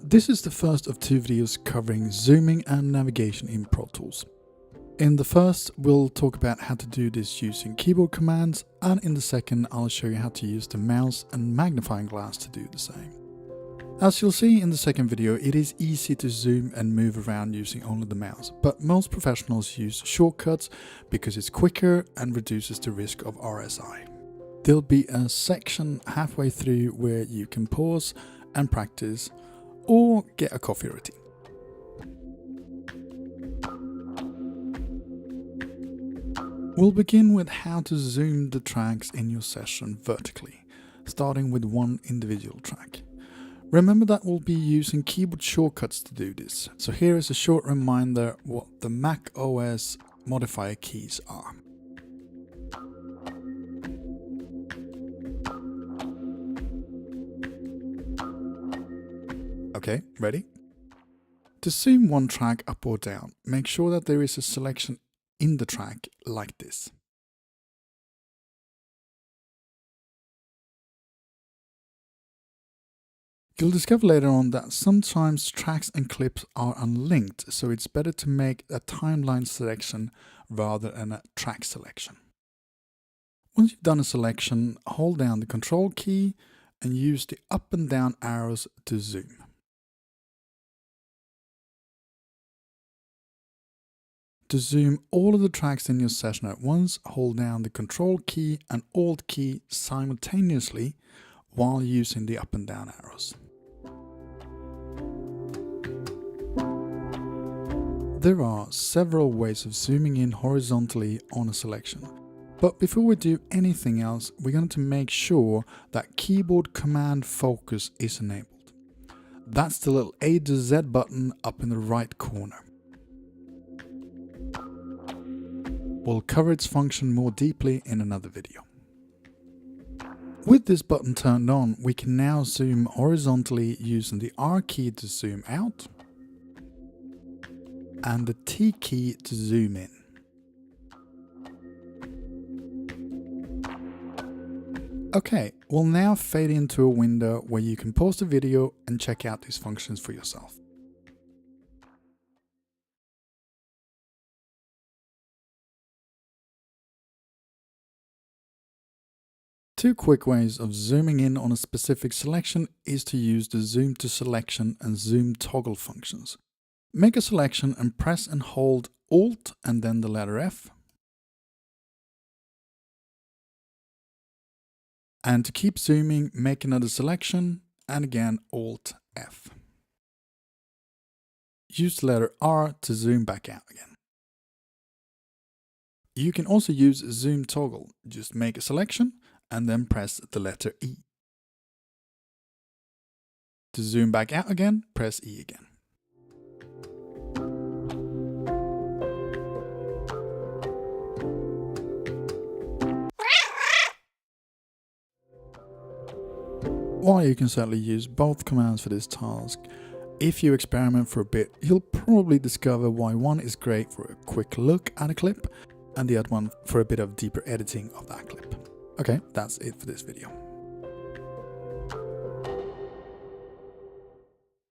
This is the first of 2 videos covering zooming and navigation in Pro Tools. In the first, we'll talk about how to do this using keyboard commands, and in the second, I'll show you how to use the mouse and magnifying glass to do the same. As you'll see in the second video, it is easy to zoom and move around using only the mouse, but most professionals use shortcuts because it's quicker and reduces the risk of RSI. There'll be a section halfway through where you can pause and practice, or get a coffee or a tea. We'll begin with how to zoom the tracks in your session vertically, starting with one individual track. Remember that we'll be using keyboard shortcuts to do this, so here is a short reminder what the Mac OS modifier keys are. Okay, ready? To zoom one track up or down, make sure that there is a selection in the track like this. You'll discover later on that sometimes tracks and clips are unlinked, so it's better to make a timeline selection rather than a track selection. Once you've done a selection, hold down the Control key and use the up and down arrows to zoom. To zoom all of the tracks in your session at once, hold down the Control key and Alt key simultaneously while using the up and down arrows. There are several ways of zooming in horizontally on a selection, but before we do anything else, we're going to make sure that keyboard command focus is enabled. That's the little A to Z button up in the right corner. We'll cover its function more deeply in another video. With this button turned on, we can now zoom horizontally using the R key to zoom out and the T key to zoom in. Okay, we'll now fade into a window where you can pause the video and check out these functions for yourself. Two quick ways of zooming in on a specific selection is to use the zoom to selection and zoom toggle functions. Make a selection and press and hold Alt and then the letter F. And to keep zooming, make another selection and again Alt F. Use the letter R to zoom back out again. You can also use zoom toggle. Just make a selection and then press the letter E. To zoom back out again, press E again. While you can certainly use both commands for this task, if you experiment for a bit, you'll probably discover why one is great for a quick look at a clip and the other one for a bit of deeper editing of that clip. Okay, that's it for this video.